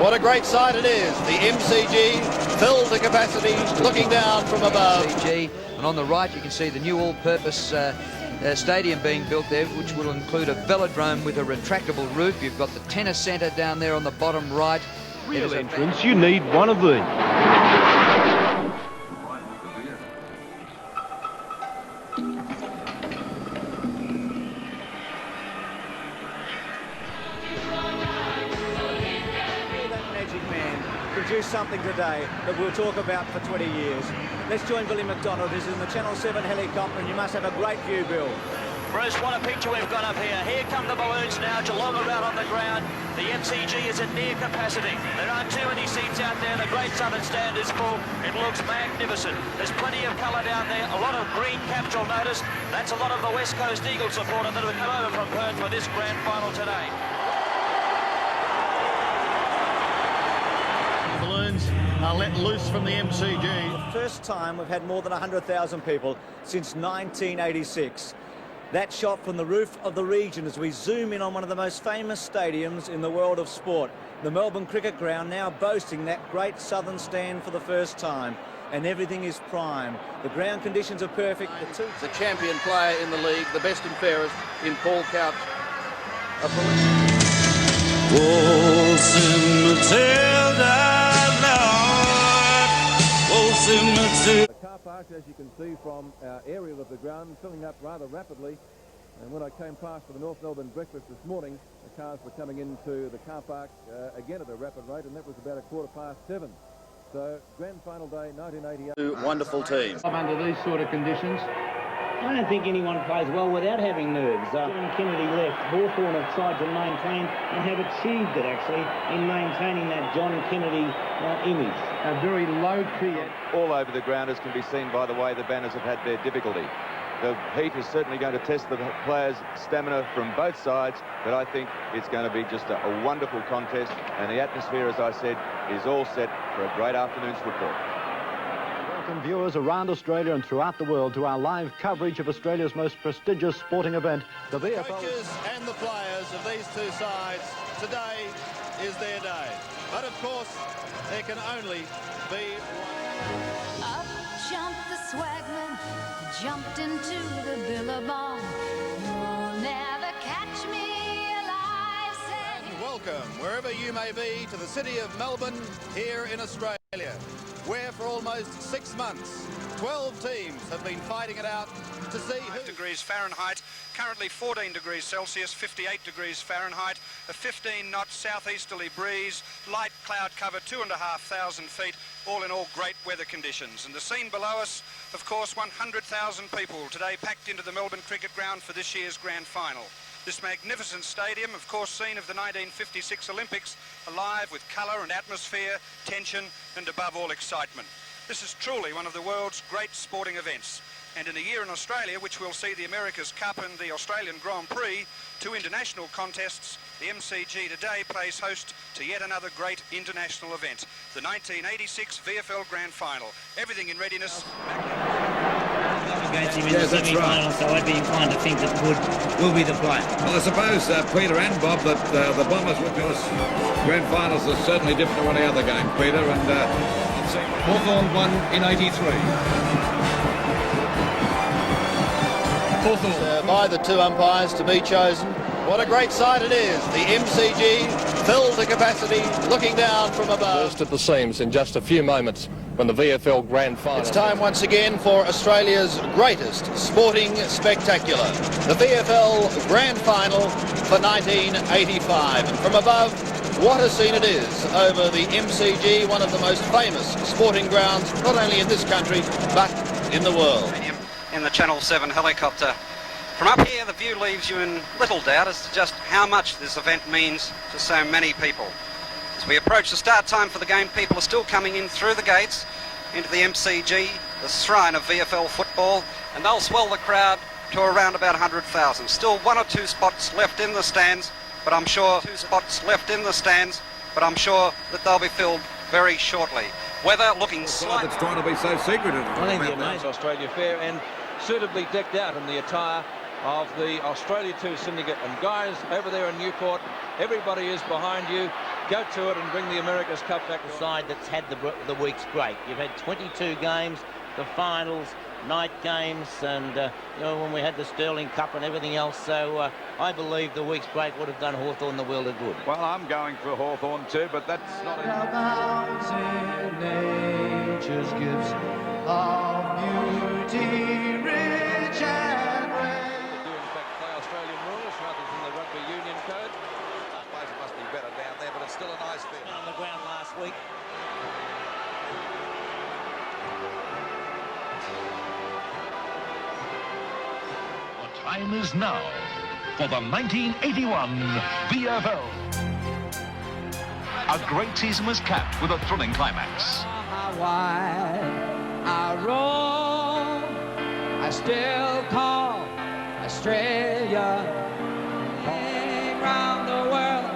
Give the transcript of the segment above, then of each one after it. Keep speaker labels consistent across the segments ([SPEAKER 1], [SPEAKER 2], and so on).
[SPEAKER 1] What a great sight it is. The MCG filled to capacity, looking down from above.
[SPEAKER 2] MCG, and on the right you can see the new all-purpose stadium being built there, which will include a velodrome with a retractable roof. You've got the tennis centre down there on the bottom right.
[SPEAKER 3] Real entrance, you need one of these.
[SPEAKER 4] Produce something today that we'll talk about for 20 years. Let's join Billy McDonald, who's in the Channel 7 helicopter, and you must have a great view, Bill.
[SPEAKER 5] Bruce, what a picture we've got up here. Here come the balloons now, Geelong around on the ground. The MCG is at near capacity. There aren't too many seats out there. The Great Southern Stand is full. It looks magnificent. There's plenty of colour down there. A lot of green caps, you'll notice. That's a lot of the West Coast Eagles supporters that have come over from Perth for this grand final today.
[SPEAKER 1] Balloons are let loose from the MCG.
[SPEAKER 4] The first time we've had more than 100,000 people since 1986. That shot from the roof of the region as we zoom in on one of the most famous stadiums in the world of sport. The Melbourne Cricket Ground now boasting that Great Southern Stand for the first time. And everything is prime. The ground conditions are perfect.
[SPEAKER 1] The champion player in the league, the best and fairest in Paul Couch.
[SPEAKER 3] The car park, as you can see from our aerial of the ground, filling up rather rapidly. And when I came past for the North Melbourne breakfast this morning, the cars were coming into the car park again at a rapid rate, and that was about 7:15. So, grand final day, 1988.
[SPEAKER 1] Two wonderful teams.
[SPEAKER 6] Under these sort of conditions,
[SPEAKER 7] I don't think anyone plays well without having nerves. John Kennedy left. Hawthorn have tried to maintain and have achieved it, actually, in maintaining that John Kennedy image.
[SPEAKER 6] a very low key.
[SPEAKER 8] All over the ground, as can be seen by the way the banners have had their difficulty. The heat is certainly going to test the players' stamina from both sides, but I think it's going to be just a wonderful contest, and the atmosphere, as I said, is all set for a great afternoon's football.
[SPEAKER 3] Welcome viewers around Australia and throughout the world to our live coverage of Australia's most prestigious sporting event, the VFL.
[SPEAKER 1] Coaches and the players of these two sides, today is their day. But of course, there can only be one.
[SPEAKER 9] Up jumped the swagman, jumped into the billabong. You'll never catch me alive, said.
[SPEAKER 1] Welcome, wherever you may be, to the city of Melbourne, here in Australia, where for almost 6 months, 12 teams have been fighting it out to see who...
[SPEAKER 10] degrees Fahrenheit, currently 14 degrees Celsius, 58 degrees Fahrenheit, a 15-knot southeasterly breeze, light cloud cover, 2,500 feet, all in all great weather conditions. And the scene below us, of course, 100,000 people today packed into the Melbourne Cricket Ground for this year's grand final. This magnificent stadium, of course, scene of the 1956 Olympics, alive with colour and atmosphere, tension and above all excitement. This is truly one of the world's great sporting events. And in a year in Australia, which will see the America's Cup and the Australian Grand Prix, two international contests, the MCG today plays host to yet another great international event, the 1986 VFL Grand Final. Everything in readiness.
[SPEAKER 7] Against him in the semi-final, so I'd be inclined to think that Wood will be the player.
[SPEAKER 11] Well, I suppose, Peter and Bob, that the Bombers, because grand finals are certainly different to any other game, Peter, and
[SPEAKER 6] Hawthorn won in '83.
[SPEAKER 1] by the two umpires to be chosen. What a great sight it is. The MCG filled to capacity, looking down from above.
[SPEAKER 12] Burst at the seams in just a few moments from the VFL Grand Final.
[SPEAKER 1] It's time once again for Australia's greatest sporting spectacular, the VFL Grand Final for 1985. And from above, what a scene it is over the MCG, one of the most famous sporting grounds, not only in this country, but in the world.
[SPEAKER 5] In the Channel 7 helicopter. From up here, the view leaves you in little doubt as to just how much this event means to so many people. As we approach the start time for the game, people are still coming in through the gates into the MCG, the shrine of VFL football, and they'll swell the crowd to around about 100,000. Still one or two spots left in the stands, but I'm sure that they'll be filled very shortly. Weather looking slight.
[SPEAKER 11] It's trying to be so secretive.
[SPEAKER 3] I think the amazing Australia Fair, and suitably decked out in the attire of the Australia 2 syndicate. And guys over there in Newport, everybody is behind you. go to it and bring the America's Cup back.
[SPEAKER 7] The side that's had the week's break. You've had 22 games, the finals, night games, and you know, when we had the Sterling Cup and everything else. So I believe the week's break would have done Hawthorn the world of good.
[SPEAKER 8] Well, I'm going for Hawthorn too, but that's not
[SPEAKER 13] nature's gifts of beauty, rich and rare.
[SPEAKER 3] They do in fact play Australian rules rather than the rugby union code.
[SPEAKER 14] I suppose it must be better down there, but it's still a nice field.
[SPEAKER 7] On the ground last week.
[SPEAKER 15] The time is now for the 1981 VFL. A great season was capped with a thrilling climax.
[SPEAKER 2] How wide I roam, I still call Australia. Hang round the world,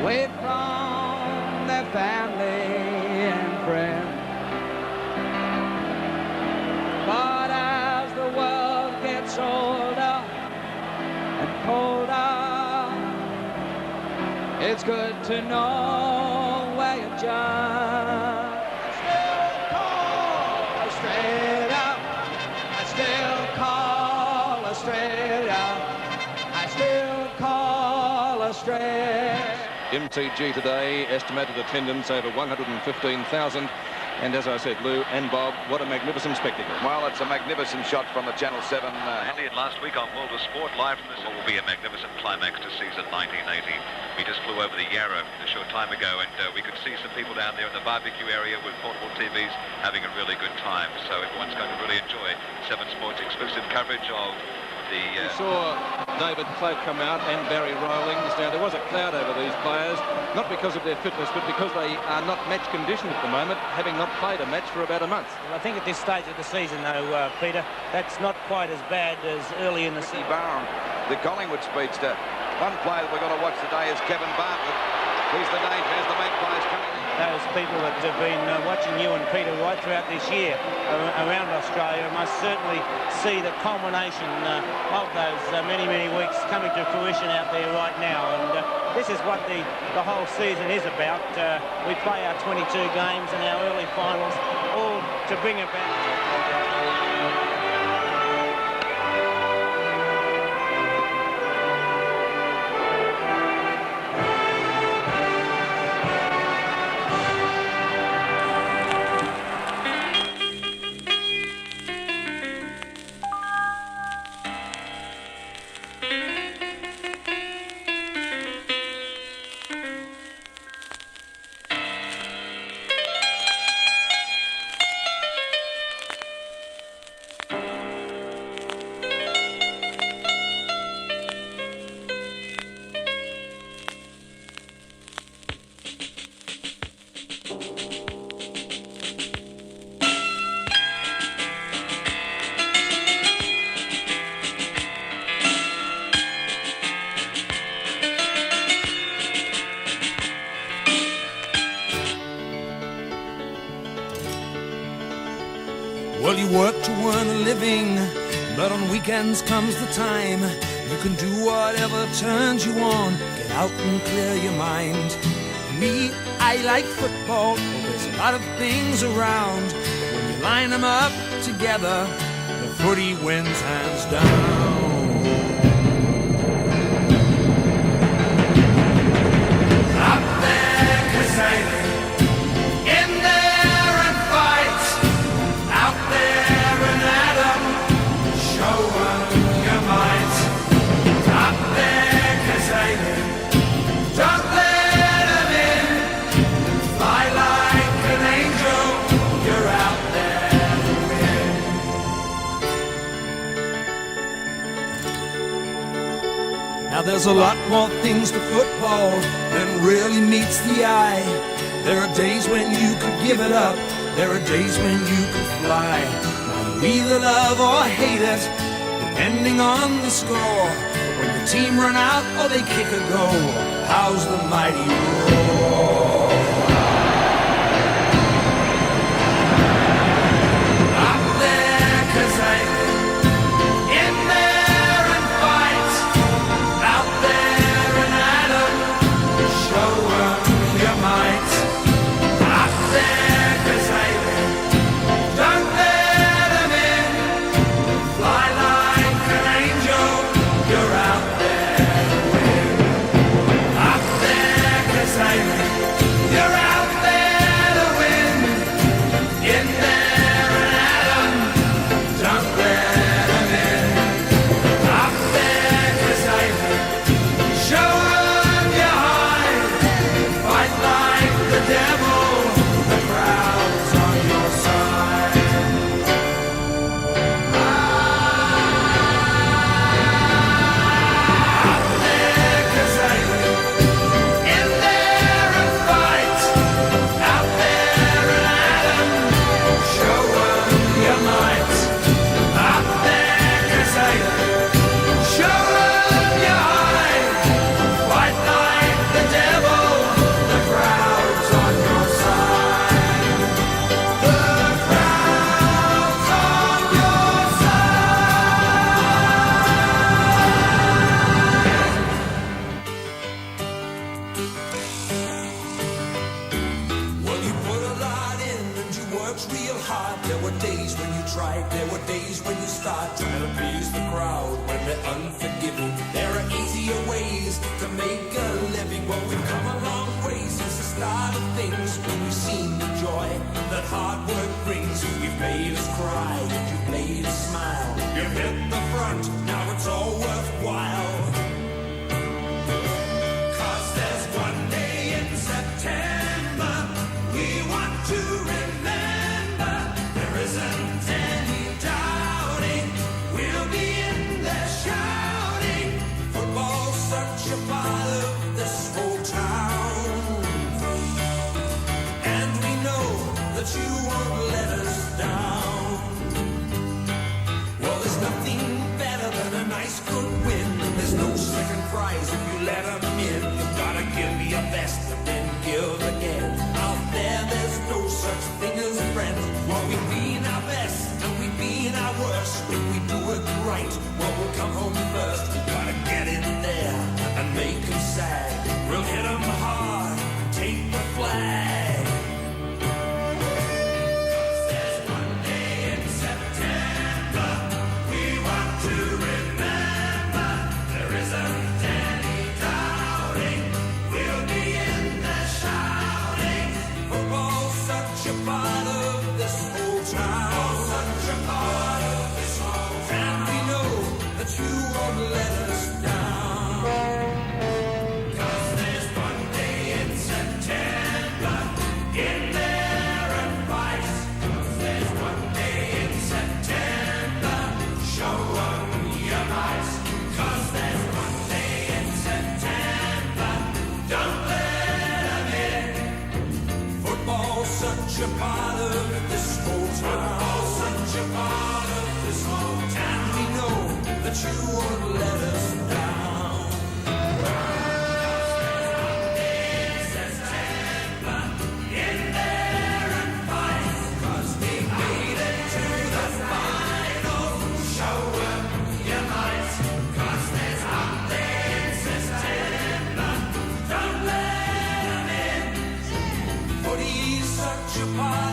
[SPEAKER 2] away from their family and friends. But as the world gets older and colder, it's good to know where you join. I still call Australia. I still call Australia. I still call Australia.
[SPEAKER 3] MCG today, estimated attendance over 115,000. And as I said, Lou and Bob, what a magnificent spectacle.
[SPEAKER 8] Well, it's a magnificent shot from the Channel 7.
[SPEAKER 16] Elliot last week on World of Sport, live from this. What will be a magnificent climax to season 1980. We just flew over the Yarra a short time ago, and we could see some people down there in the barbecue area with portable TVs having a really good time. So everyone's going to really enjoy 7 Sports exclusive coverage of the...
[SPEAKER 3] We saw David Cloak come out and Barry Rowlings. Now, there was a cloud over these players, not because of their fitness, but because they are not match conditioned at the moment, having not played a match for about a month.
[SPEAKER 7] Well, I think at this stage of the season, though, Peter, that's not quite as bad as early in the season.
[SPEAKER 8] Barham, the Collingwood speedster. One player that we're going to watch today is Kevin Bartlett. He's the danger. Here's the Magpies coming in.
[SPEAKER 7] Those people that have been watching you and Peter right throughout this year around Australia must certainly see the culmination of those many, many weeks coming to fruition out there right now. And this is what the whole season is about. We play our 22 games and our early finals, all to bring about...
[SPEAKER 13] Well, you work to earn a living, but on weekends comes the time you can do whatever turns you on. Get out and clear your mind. Me, I like football. Well, there's a lot of things around, but when you line them up together, the footy wins hands down. Up there, Casale. Now there's a lot more things to football than really meets the eye. There are days when you could give it up, there are days when you could fly. Now you either love or hate it, depending on the score. When your team run out or they kick a goal, how's the mighty roar? Up there, 'cause in there and fight. Out there and at 'em, show fight. There were days when you start trying to please the crowd, when they're unforgiving. There are easier ways to make a living. Well, we've come a long way since the start of things, when we've seen the joy that hard work brings. You've made us cry, you've made us smile. You've hit the front, now it's all worthwhile. 'Cause there's one day in September we want to remember. There isn't any doubting, we'll be in there shouting. Football's such a part of this whole town, and we know that you won't let us down. Well, there's nothing better than a nice good win. There's no second prize if you let them in. You've gotta give your best and then give again. Out there, there's no such thing as friends. Well, we've been our best and we've been our worst. If we do it right, well, we'll come home first. Gotta get in there and make them sad. We'll hit them hard, take the flag. 'Cause there's one day in September we want to remember. There isn't any doubting, we'll be in there shouting. Football's such a part of this whole town, such a part of this whole town, and we know that you won't let us down. 'Cause there's one day in September, get there and fight. 'Cause there's one day in September, show 'em your might. 'Cause there's one day in September, don't let 'em in. Football's such a part of this whole town, such a part of this whole town, and we know that you won't let us down. 'Cause there's one day in September, get there and fight. 'Cause we made it to the final, show 'em your might. 'Cause there's one day in September, don't let 'em in. Footy's such a part